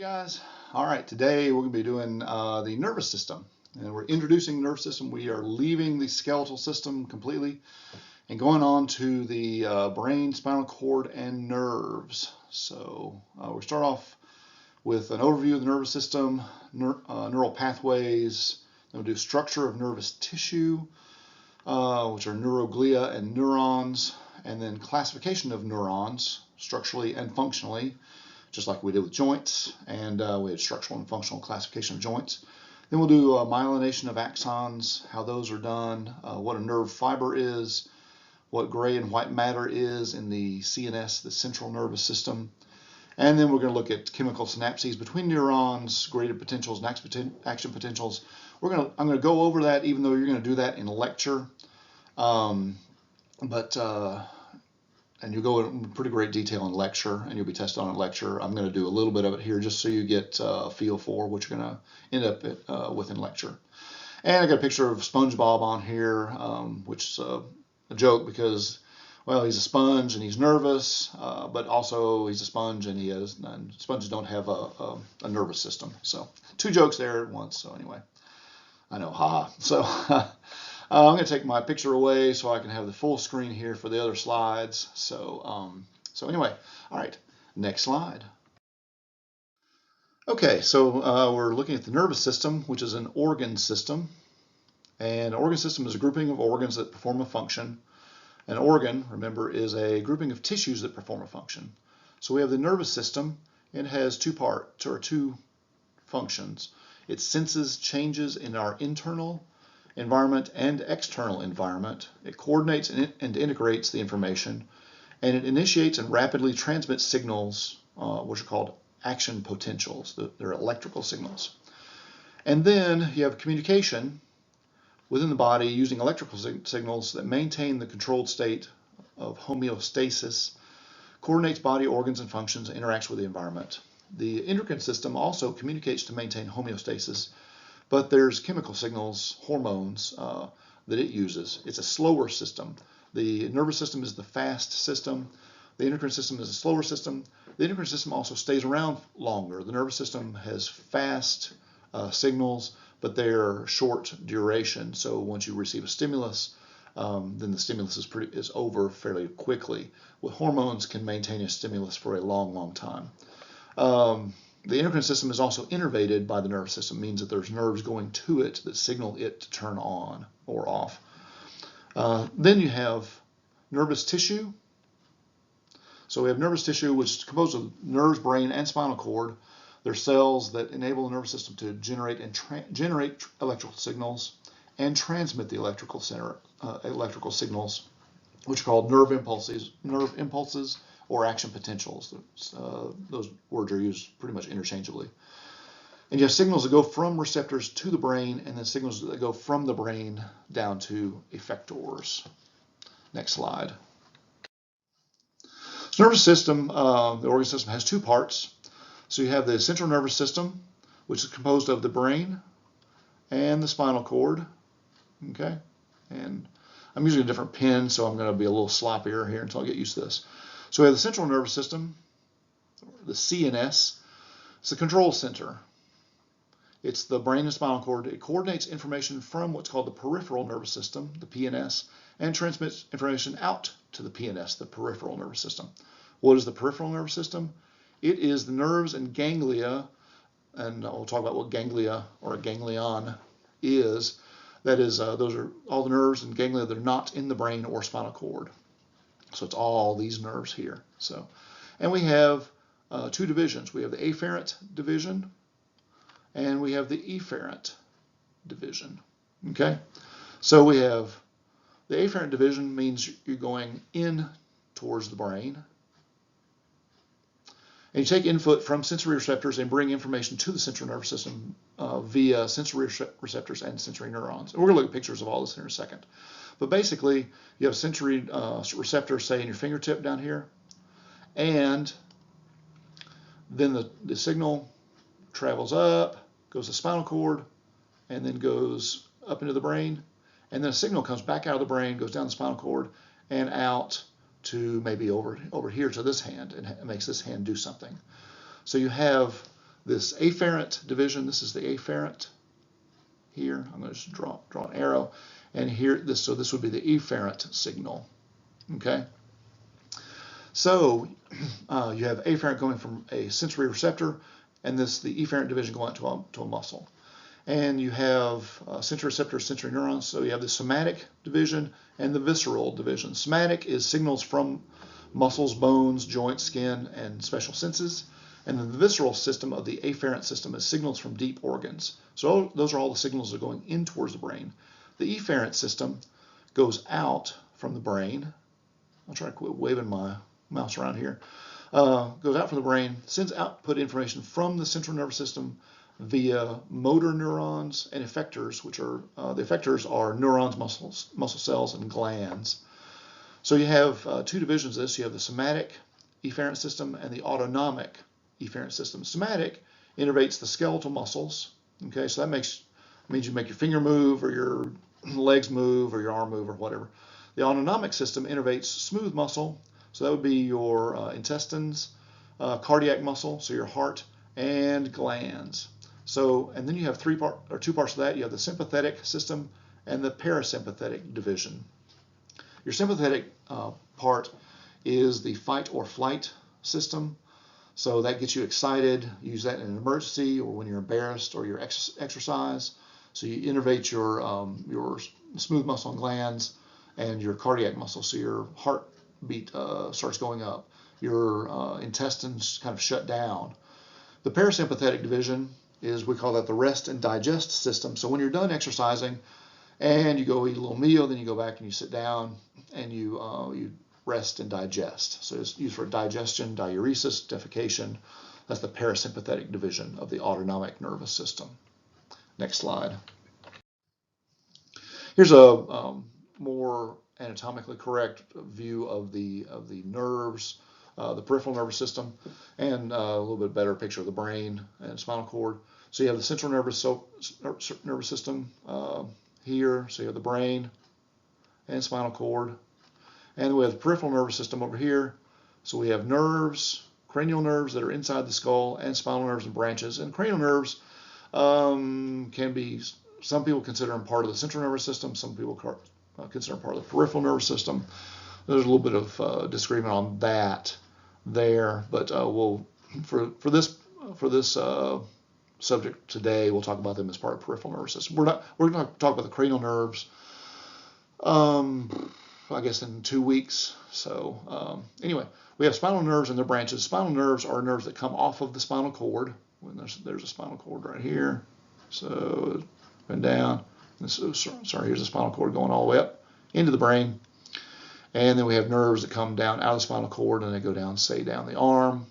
Guys. All right, today we're going to be doing the nervous system. And we're introducing the nervous system. We are leaving the skeletal system completely and going on to the brain, spinal cord, and nerves. So we start off with an overview of the nervous system, neural pathways. Then we'll do structure of nervous tissue, which are neuroglia and neurons, and then classification of neurons, structurally and functionally, just like we did with joints, and we had structural and functional classification of joints. Then we'll do myelination of axons, how those are done, what a nerve fiber is, what gray and white matter is in the CNS, the central nervous system. And then we're going to look at chemical synapses between neurons, graded potentials and action potentials. I'm going to go over that, even though you're going to do that in a lecture. And you'll go in pretty great detail in lecture, and you'll be tested on a lecture. I'm going to do a little bit of it here just so you get a feel for what you're going to end up with in lecture. And I got a picture of SpongeBob on here, which is a joke because, well, he's a sponge and he's nervous, but also he's a sponge and sponges don't have a nervous system. So two jokes there at once. So anyway, I know, haha. So I'm going to take my picture away so I can have the full screen here for the other slides. So anyway, all right, next slide. Okay, so we're looking at the nervous system, which is an organ system. And an organ system is a grouping of organs that perform a function. An organ, remember, is a grouping of tissues that perform a function. So we have the nervous system. It has two functions. It senses changes in our internal environment and external environment. It coordinates and integrates the information, and it initiates and rapidly transmits signals, which are called action potentials. They're electrical signals. And then you have communication within the body using electrical signals that maintain the controlled state of homeostasis, coordinates body organs and functions, and interacts with the environment. The endocrine system also communicates to maintain homeostasis, but there's chemical signals, hormones, that it uses. It's a slower system. The nervous system is the fast system. The endocrine system is a slower system. The endocrine system also stays around longer. The nervous system has fast signals, but they're short duration. So once you receive a stimulus, then the stimulus is over fairly quickly. With hormones can maintain a stimulus for a long, long time. The endocrine system is also innervated by the nervous system, means that there's nerves going to it that signal it to turn on or off. Then you have nervous tissue. So we have nervous tissue, which is composed of nerves, brain, and spinal cord. They're cells that enable the nervous system to generate electrical signals and transmit the electrical signals, which are called nerve impulses, or action potentials. Those words are used pretty much interchangeably. And you have signals that go from receptors to the brain, and then signals that go from the brain down to effectors. Next slide. So nervous system, the organ system has two parts. So you have the central nervous system, which is composed of the brain and the spinal cord. Okay, and I'm using a different pen, so I'm going to be a little sloppier here until I get used to this. So we have the central nervous system, the CNS. It's the control center. It's the brain and spinal cord. It coordinates information from what's called the peripheral nervous system, the PNS, and transmits information out to the PNS, the peripheral nervous system. What is the peripheral nervous system? It is the nerves and ganglia, and we'll talk about what ganglia or a ganglion is. That is, those are all the nerves and ganglia that are not in the brain or spinal cord. So it's all these nerves here. So, and we have two divisions. We have the afferent division, and we have the efferent division. Okay, so we have the afferent division means you're going in towards the brain, and you take input from sensory receptors and bring information to the central nervous system via sensory receptors and sensory neurons. And we're going to look at pictures of all this in a second. But basically, you have sensory receptors, say, in your fingertip down here, and then the signal travels up, goes to the spinal cord, and then goes up into the brain, and then a signal comes back out of the brain, goes down the spinal cord, and out to maybe over here to this hand, and it makes this hand do something. So you have this afferent division. This is the afferent here. I'm going to just draw an arrow, and here this would be the efferent signal. Okay. So you have afferent going from a sensory receptor, and the efferent division going out to a muscle. And you have sensory receptors, sensory neurons. So you have the somatic division and the visceral division. Somatic is signals from muscles, bones, joints, skin, and special senses. And then the visceral system of the afferent system is signals from deep organs. So those are all the signals that are going in towards the brain. The efferent system goes out from the brain. I'll try to quit waving my mouse around here. Goes out from the brain, sends output information from the central nervous system via motor neurons and effectors, which are the effectors are neurons, muscle cells, and glands. So you have two divisions of this. You have the somatic efferent system and the autonomic efferent system. Somatic innervates the skeletal muscles. Okay, so that means you make your finger move, or your legs move, or your arm move, or whatever. The autonomic system innervates smooth muscle. So that would be your intestines, cardiac muscle, so your heart, and glands. So, and then you have two parts of that. You have the sympathetic system and the parasympathetic division. Your sympathetic part is the fight or flight system. So that gets you excited. You use that in an emergency or when you're embarrassed or you're exercise. So you innervate your smooth muscle and glands and your cardiac muscle. So your heartbeat starts going up. Your intestines kind of shut down. The parasympathetic division is, we call that the rest and digest system. So when you're done exercising and you go eat a little meal, then you go back and you sit down and you rest and digest. So it's used for digestion, diuresis, defecation. That's the parasympathetic division of the autonomic nervous system. Next slide. Here's a more anatomically correct view of the nerves, the peripheral nervous system, and a little bit better picture of the brain and spinal cord. So you have the central nervous system here. So you have the brain and spinal cord. And we have the peripheral nervous system over here. So we have nerves, cranial nerves that are inside the skull, and spinal nerves and branches. And cranial nerves can be, some people consider them part of the central nervous system. Some people consider them part of the peripheral nervous system. There's a little bit of disagreement on that there, but for this subject today, we'll talk about them as part of the peripheral nervous system. We're going to talk about the cranial nerves, I guess, in 2 weeks. So anyway, we have spinal nerves and their branches. Spinal nerves are nerves that come off of the spinal cord. When there's a spinal cord right here, so and down. And so, sorry, here's the spinal cord going all the way up into the brain. And then we have nerves that come down out of the spinal cord and they go down, say, down the arm.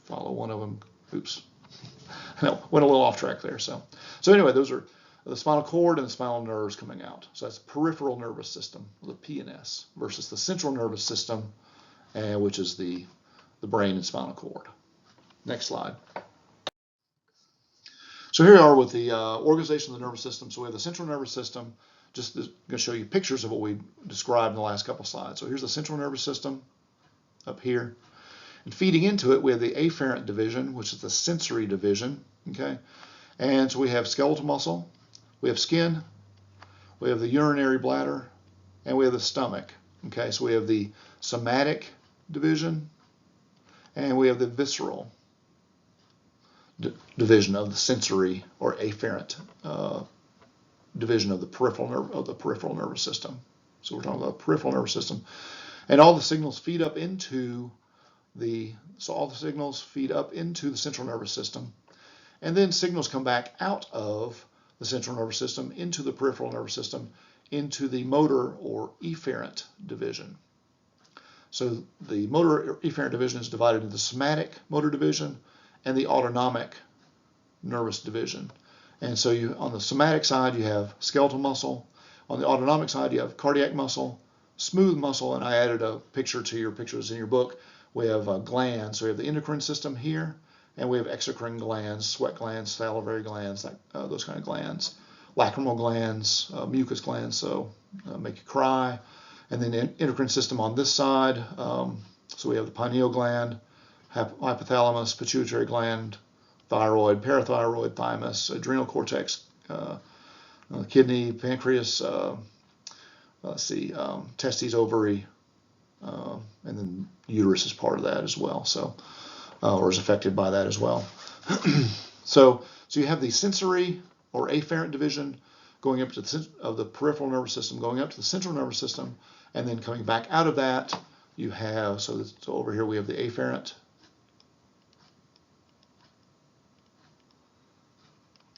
Follow one of them. Oops. No, went a little off track there. So anyway, those are the spinal cord and the spinal nerves coming out. So that's peripheral nervous system, the PNS, versus the central nervous system, which is the brain and spinal cord. Next slide. So here we are with the organization of the nervous system. So we have the central nervous system. Just going to show you pictures of what we described in the last couple slides. So here's the central nervous system up here. And feeding into it, we have the afferent division, which is the sensory division. Okay, and so we have skeletal muscle, we have skin, we have the urinary bladder, and we have the stomach. Okay, so we have the somatic division, and we have the visceral division of the sensory or afferent division of the peripheral nervous system. So we're talking about the peripheral nervous system, and all the signals feed up into the central nervous system, and then signals come back out of the central nervous system into the peripheral nervous system into the motor or efferent division. So the motor or efferent division is divided into the somatic motor division and the autonomic nervous division. And so on the somatic side, you have skeletal muscle. On the autonomic side, you have cardiac muscle, smooth muscle, and I added a picture to your pictures in your book. We have glands. So we have the endocrine system here, and we have exocrine glands, sweat glands, salivary glands, those kind of glands, lacrimal glands, mucus glands, so make you cry. And then the endocrine system on this side. So we have the pineal gland, hypothalamus, pituitary gland, thyroid, parathyroid, thymus, adrenal cortex, kidney, pancreas, testes, ovary, and then uterus is part of that as well. So, or is affected by that as well. So you have the sensory or afferent division going up to the peripheral nervous system, going up to the central nervous system, and then coming back out of that. You have so over here we have the afferent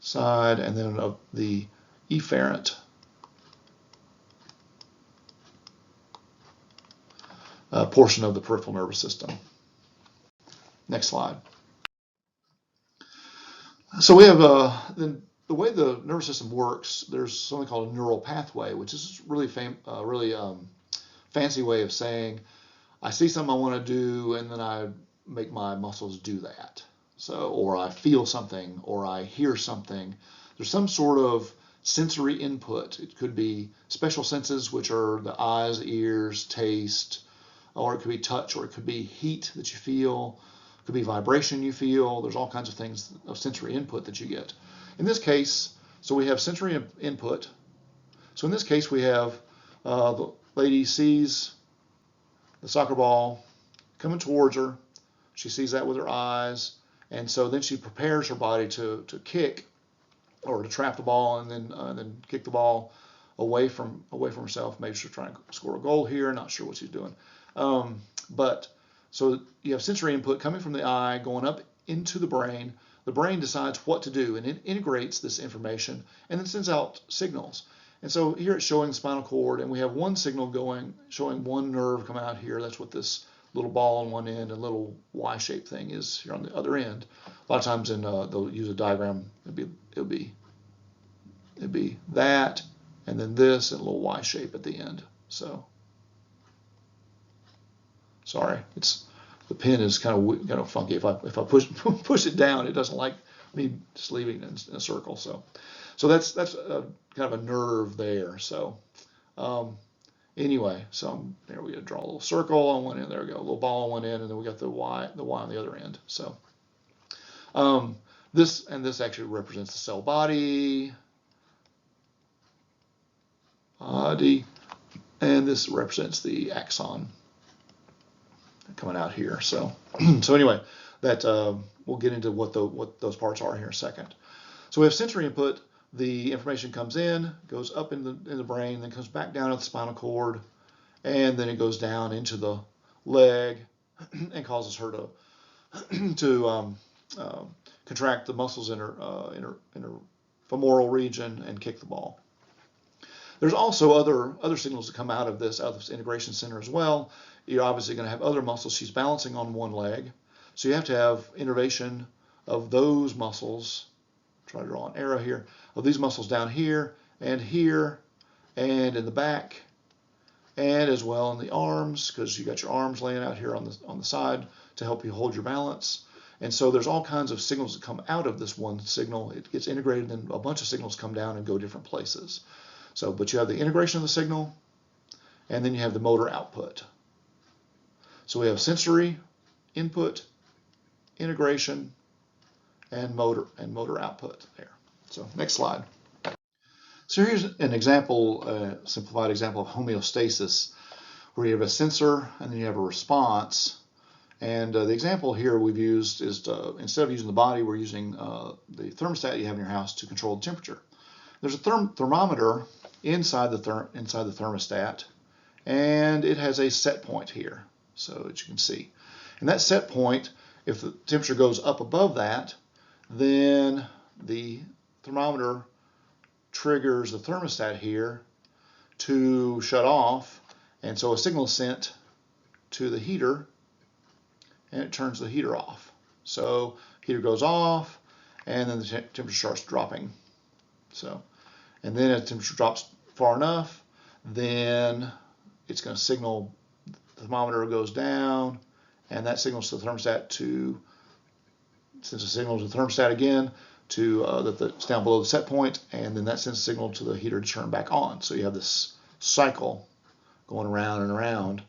side, and then the efferent portion of the peripheral nervous system. Next slide. So we have then the way the nervous system works. There's something called a neural pathway, which is really fancy way of saying I see something I want to do, and then I make my muscles do that. So, or I feel something, or I hear something. There's some sort of sensory input. It could be special senses, which are the eyes, ears, taste, or it could be touch, or it could be heat that you feel. It could be vibration you feel. There's all kinds of things of sensory input that you get. In this case, so we have sensory input. So in this case, we have the lady sees the soccer ball coming towards her. She sees that with her eyes, and so then she prepares her body to kick or to trap the ball, and then kick the ball away from herself. Maybe she's trying to score a goal here. Not sure what she's doing. But so you have sensory input coming from the eye, going up into the brain. The brain decides what to do, and it integrates this information and then sends out signals. And so here it's showing the spinal cord, and we have one signal showing one nerve coming out here. That's what this little ball on one end and little Y-shaped thing is here on the other end. A lot of times they'll use a diagram. It'll be that, and then this, and a little Y shape at the end. So sorry, the pen is kind of funky. If I push it down, it doesn't like me just leaving it in a circle. So that's kind of a nerve there. So anyway, so there we go. Draw a little circle on one end. There we go. A little ball on one end, and then we got the Y on the other end. So this actually represents the cell body, and this represents the axon coming out here. So anyway, that we'll get into what those parts are here in a second. So we have sensory input. The information comes in, goes up in the brain, then comes back down to the spinal cord, and then it goes down into the leg and causes her to contract the muscles in her femoral region and kick the ball. There's also other signals that come out of this integration center as well. You're obviously going to have other muscles. She's balancing on one leg, so you have to have innervation of those muscles. Try to draw an arrow here of these muscles down here and in the back, and as well in the arms, because you got your arms laying out here on the side to help you hold your balance. And so there's all kinds of signals that come out of this one signal. It gets integrated, and a bunch of signals come down and go different places. So, but you have the integration of the signal, and then you have the motor output. So we have sensory input, integration, and motor output there. So next slide. So here's an example, simplified example of homeostasis, where you have a sensor and then you have a response. And the example here we've used is instead of using the body, we're using the thermostat you have in your house to control the temperature. There's a thermometer inside the thermostat, and it has a set point here, so that you can see. And that set point, if the temperature goes up above that, then the thermometer triggers the thermostat here to shut off, and so a signal is sent to the heater, and it turns the heater off. So heater goes off, and then the temperature starts dropping. So, and then as the temperature drops far enough, then it's going to signal, the thermometer goes down, and that signals to the thermostat sends a signal to the thermostat again that it's down below the set point, and then that sends a signal to the heater to turn back on. So you have this cycle going around and around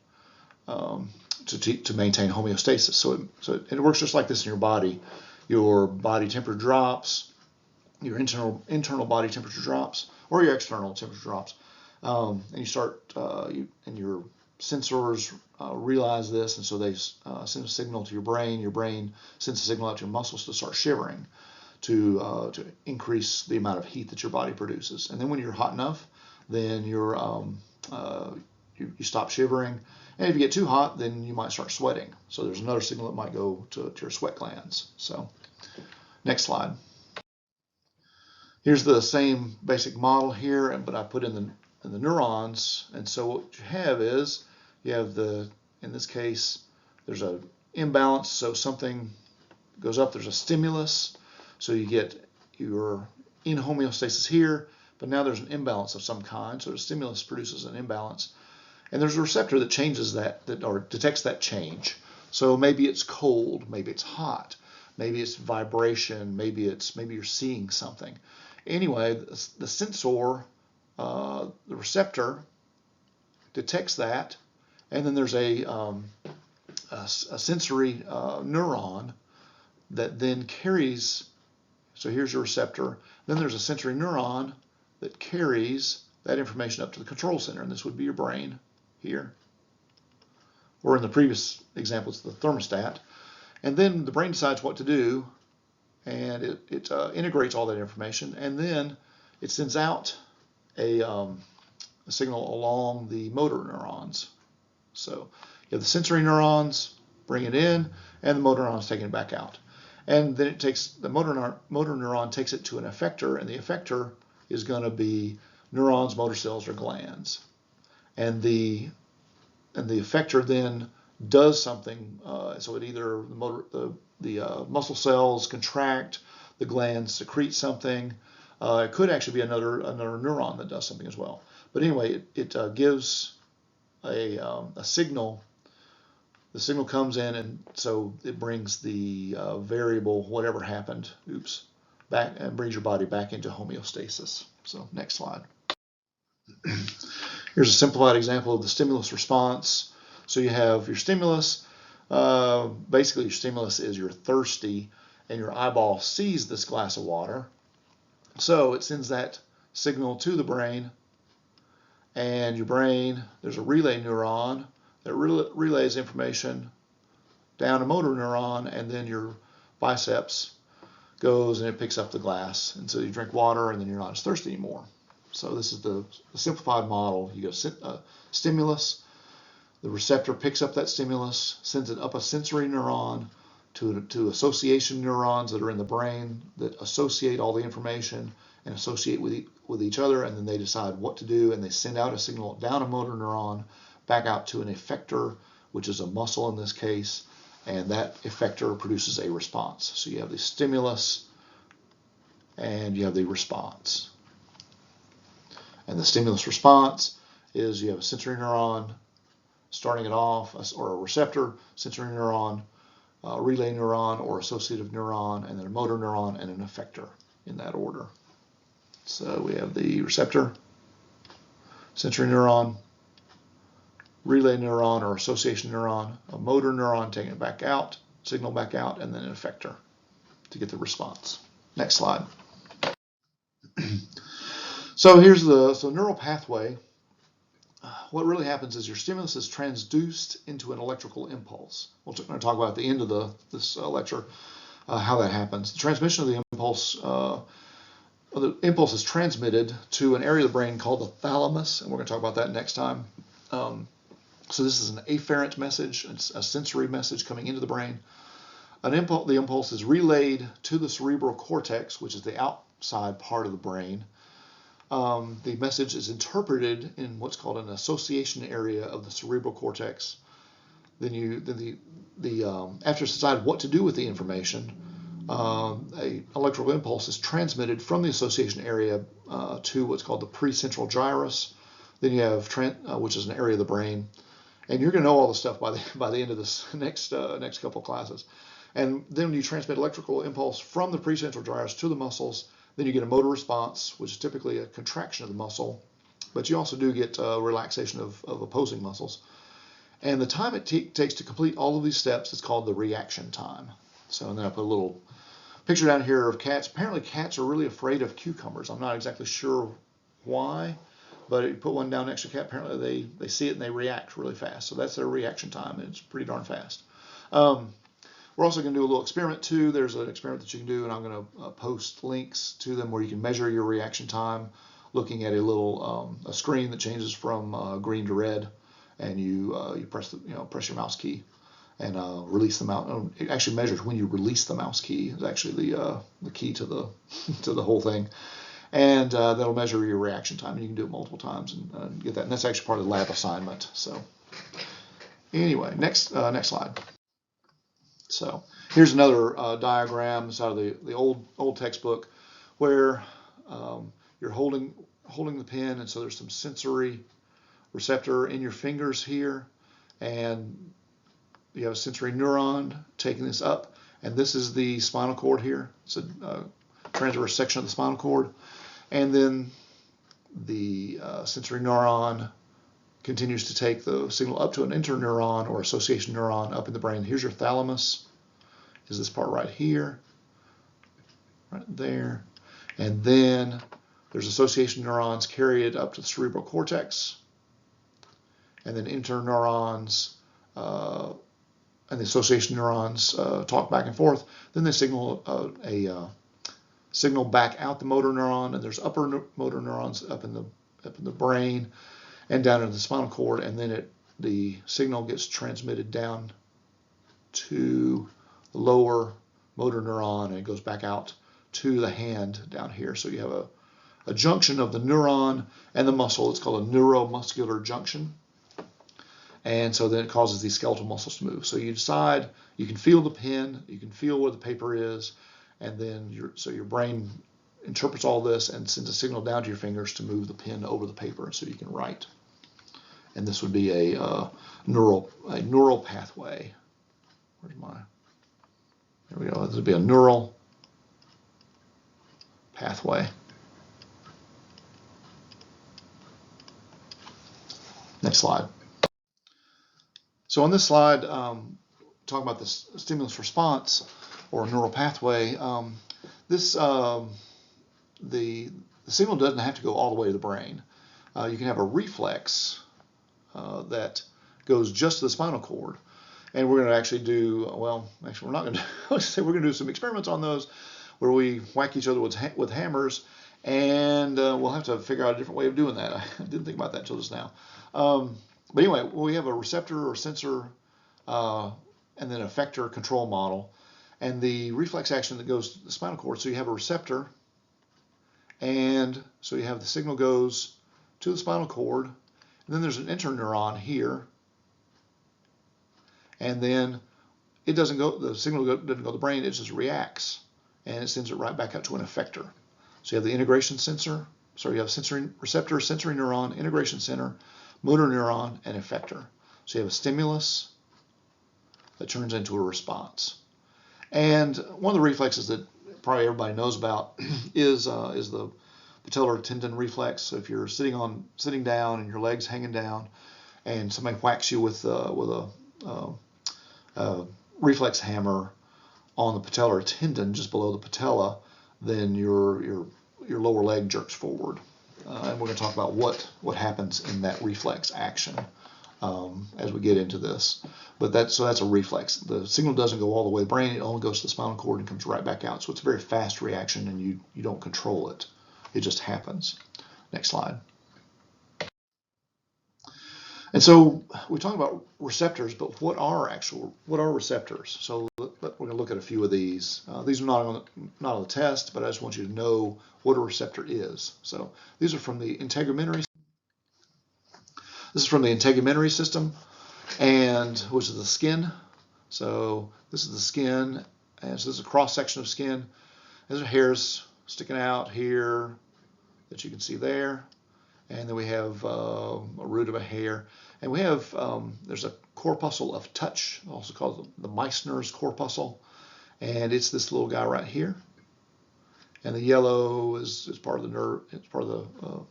to maintain homeostasis. So it works just like this in your body. your body temperature drops, your internal body temperature drops, or your external temperature drops, and you start and your sensors realize this, and so they send a signal to your brain. Your brain sends a signal out to your muscles to start shivering, to increase the amount of heat that your body produces. And then when you're hot enough, then you stop shivering. And if you get too hot, then you might start sweating. So there's another signal that might go to your sweat glands. So next slide. Here's the same basic model here, but I put in the neurons. And so what you have is you have in this case, there's an imbalance. So something goes up, there's a stimulus. So you're in homeostasis here, but now there's an imbalance of some kind. So the stimulus produces an imbalance. And there's a receptor that changes that or detects that change. So maybe it's cold, maybe it's hot, maybe it's vibration, maybe you're seeing something. Anyway, the sensor, the receptor, detects that, and then there's a sensory neuron that then carries. So here's your receptor. Then there's a sensory neuron that carries that information up to the control center, and this would be your brain here. Or in the previous example, it's the thermostat. And then the brain decides what to do, and it integrates all that information, and then it sends out a signal along the motor neurons. So you have the sensory neurons bring it in, and the motor neurons taking it back out. And then the motor neuron takes it to an effector, and the effector is going to be neurons, motor cells, or glands. And the effector then does something. So it either the muscle cells contract, the glands secrete something. It could actually be another neuron that does something as well. But anyway, it gives a signal. The signal comes in, and so it brings the variable, whatever happened, back, and brings your body back into homeostasis. So next slide. Here's a simplified example of the stimulus response. So you have your stimulus. Basically, your stimulus is you're thirsty, and your eyeball sees this glass of water. So it sends that signal to the brain, and your brain, there's a relay neuron that relays information down a motor neuron, and then your biceps goes and it picks up the glass. And so you drink water, and then you're not as thirsty anymore. So this is the simplified model. You go stimulus, the receptor picks up that stimulus, sends it up a sensory neuron to association neurons that are in the brain that associate all the information and associate with each other, and then they decide what to do, and they send out a signal down a motor neuron, back out to an effector, which is a muscle in this case, and that effector produces a response. So you have the stimulus and you have the response. And the stimulus response is you have a sensory neuron starting it off, or a receptor, sensory neuron, relay neuron, or associative neuron, and then a motor neuron and an effector in that order. So we have the receptor, sensory neuron, relay neuron or association neuron, a motor neuron taking it back out, signal back out, and then an effector to get the response. Next slide. So here's the neural pathway. What really happens is your stimulus is transduced into an electrical impulse. We're going to talk about at the end of this lecture how that happens. The transmission of the impulse is transmitted to an area of the brain called the thalamus, and we're going to talk about that next time. So this is an afferent message, it's a sensory message coming into the brain. The impulse is relayed to the cerebral cortex, which is the outside part of the brain. The message is interpreted in what's called an association area of the cerebral cortex. Then after it's decided what to do with the information, an electrical impulse is transmitted from the association area to what's called the precentral gyrus. Then you have which is an area of the brain, and you're going to know all this stuff by the end of this next couple classes. And then when you transmit electrical impulse from the precentral gyrus to the muscles, then you get a motor response, which is typically a contraction of the muscle, but you also do get relaxation of opposing muscles. And the time it takes to complete all of these steps is called the reaction time. So, and then I put a little picture down here of cats. Apparently cats are really afraid of cucumbers. I'm not exactly sure why, but you put one down next to a cat, apparently they see it and they react really fast. So that's their reaction time, and it's pretty darn fast. We're also going to do a little experiment too. There's an experiment that you can do, and I'm going to post links to them where you can measure your reaction time looking at a little a screen that changes from green to red, and you press press your mouse key and release the mouse. It actually measures when you release the mouse key. Is actually the key to the to the whole thing, and that'll measure your reaction time. And you can do it multiple times and get that. And that's actually part of the lab assignment. So anyway, next slide. So here's another diagram. It's out of the old textbook where you're holding the pen, and so there's some sensory receptor in your fingers here, and you have a sensory neuron taking this up, and this is the spinal cord here. It's a transverse section of the spinal cord, and then the sensory neuron continues to take the signal up to an interneuron or association neuron up in the brain. Here's your thalamus, is this part right here, right there. And then there's association neurons carry it up to the cerebral cortex. And then interneurons and the association neurons talk back and forth. Then they signal a signal back out the motor neuron, and there's upper motor neurons up in the brain and down into the spinal cord, and then the signal gets transmitted down to the lower motor neuron, and it goes back out to the hand down here. So you have a junction of the neuron and the muscle. It's called a neuromuscular junction. And so then it causes these skeletal muscles to move. So you decide, you can feel the pen, you can feel where the paper is, and then your brain interprets all this and sends a signal down to your fingers to move the pen over the paper so you can write. And this would be a neural pathway. Where's my? There we go. This would be a neural pathway. Next slide. So on this slide, talking about the stimulus response or neural pathway, the signal doesn't have to go all the way to the brain. You can have a reflex that goes just to the spinal cord, and we're going to actually do, well, actually we're not going to, let's say we're going to do some experiments on those where we whack each other with hammers, and we'll have to figure out a different way of doing that. I didn't think about that until just now. But anyway, we have a receptor or sensor and then effector control model, and the reflex action that goes to the spinal cord. So you have a receptor, and so you have the signal goes to the spinal cord, and then there's an interneuron here, and then it doesn't go, the signal doesn't go to the brain, it just reacts, and it sends it right back out to an effector. So you have the integration sensor, so you have sensory receptor, sensory neuron, integration center, motor neuron, and effector. So you have a stimulus that turns into a response. And one of the reflexes that probably everybody knows about is the patellar tendon reflex. So if you're sitting down and your legs hanging down, and somebody whacks you with a reflex hammer on the patellar tendon just below the patella, then your lower leg jerks forward. And we're going to talk about what happens in that reflex action as we get into this. But that's a reflex. The signal doesn't go all the way to the brain, it only goes to the spinal cord and comes right back out. So it's a very fast reaction, and you don't control it. It just happens. Next slide. And so we talk about receptors, but what are receptors? So we're going to look at a few of these. These are not on the test, but I just want you to know what a receptor is. So these are from the integumentary. This is from the integumentary system, and which is the skin. So this is the skin, and so this is a cross section of skin. There's hairs sticking out here that you can see there. And then we have a root of a hair. And we have, there's a corpuscle of touch, also called the Meisters Corpuscle. And it's this little guy right here. And the yellow is part of the nerve, it's part of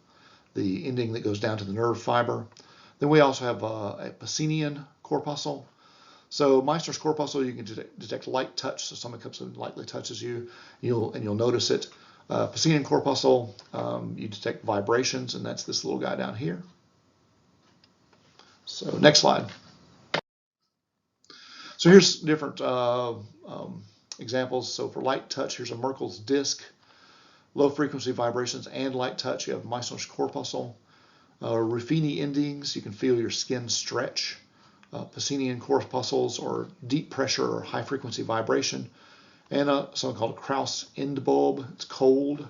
the ending that goes down to the nerve fiber. Then we also have a Pacinian Corpuscle. So Meisters Corpuscle, you can detect light touch. So someone comes and lightly touches you, you'll notice it. Pacinian Corpuscle, you detect vibrations, and that's this little guy down here. So next slide. So here's different examples. So for light touch, here's a Merkel's disc. Low frequency vibrations and light touch, you have Meisters Corpuscle. Ruffini endings, you can feel your skin stretch. Pacinian corpuscles, or deep pressure or high frequency vibration. And something called a Krauss end bulb. It's cold.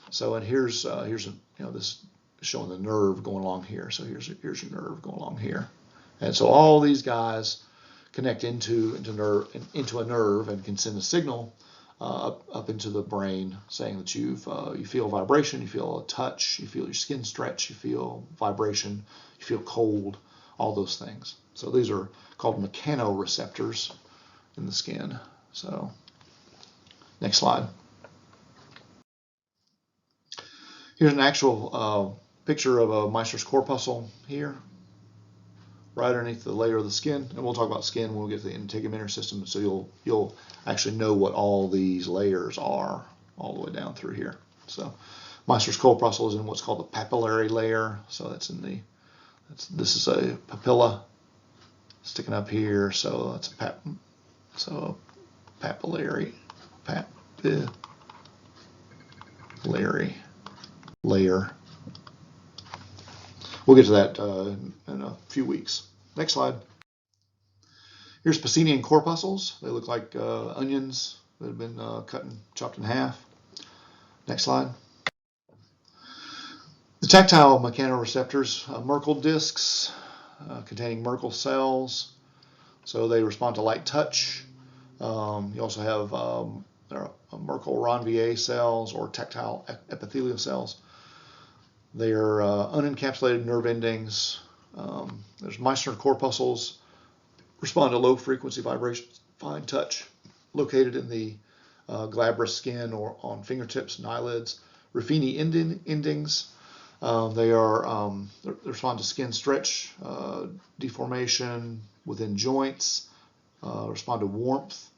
So, and here's this is showing the nerve going along here. So here's your nerve going along here. And so all these guys connect into a nerve and can send a signal up into the brain, saying that you feel vibration, you feel a touch, you feel your skin stretch, you feel vibration, you feel cold, all those things. So these are called mechanoreceptors in the skin. So next slide. Here's an actual picture of a Meisters corpuscle here, right underneath the layer of the skin. And we'll talk about skin when we get to the integumentary system, so you'll actually know what all these layers are all the way down through here. So Meisters corpuscle is in what's called the papillary layer. So that's in this is a papilla sticking up here. So that's a papillary layer. We'll get to that in a few weeks. Next slide. Here's Pacinian corpuscles. They look like onions that have been chopped in half. Next slide. The tactile mechanoreceptors, Merkel discs containing Merkel cells. So they respond to light touch. You also have Merkel Ranvier cells, or tactile epithelial cells. They are unencapsulated nerve endings. There's Meisters corpuscles, respond to low frequency vibrations, fine touch, located in the glabrous skin or on fingertips and eyelids. Ruffini endings, they respond to skin stretch, deformation within joints, respond to warmth.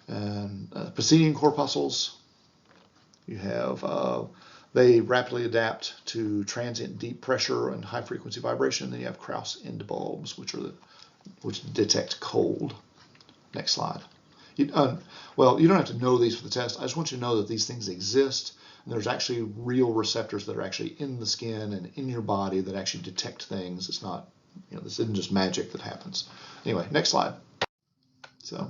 And Pacinian corpuscles, you have they rapidly adapt to transient deep pressure and high frequency vibration. Then you have Krauss end bulbs, which detect cold. Next slide. Well, you don't have to know these for the test. I just want you to know that these things exist, and there's actually real receptors that are actually in the skin and in your body that actually detect things. It's not, this isn't just magic that happens. Anyway, next slide. So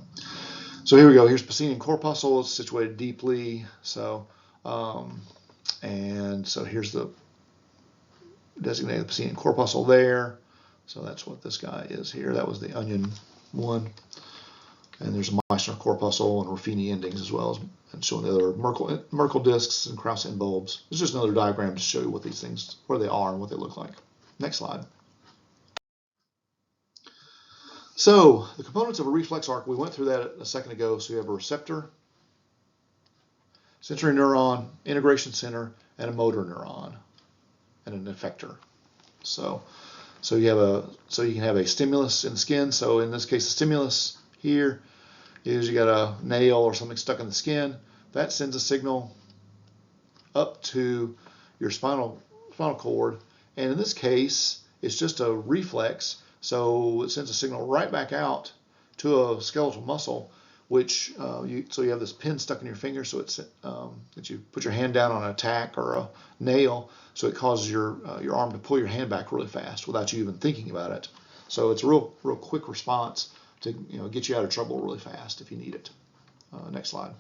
here we go. Here's Pacinian corpuscle. It's situated deeply. So here's the designated Pacinian corpuscle there. So that's what this guy is here. That was the onion one. And there's a Meisters corpuscle and Ruffini endings, as well as and showing the other Merkel discs and Krauss end bulbs. It's just another diagram to show you what these things, where they are and what they look like. Next slide. So the components of a reflex arc, we went through that a second ago. So you have a receptor, sensory neuron, integration center, and a motor neuron, and an effector. So you can have a stimulus in the skin. So in this case, the stimulus here is you got a nail or something stuck in the skin. That sends a signal up to your spinal cord, and in this case, it's just a reflex. So it sends a signal right back out to a skeletal muscle, which so you have this pin stuck in your finger, so it's that you put your hand down on a tack or a nail, so it causes your arm to pull your hand back really fast without you even thinking about it. So it's a real quick response to get you out of trouble really fast if you need it. Next slide.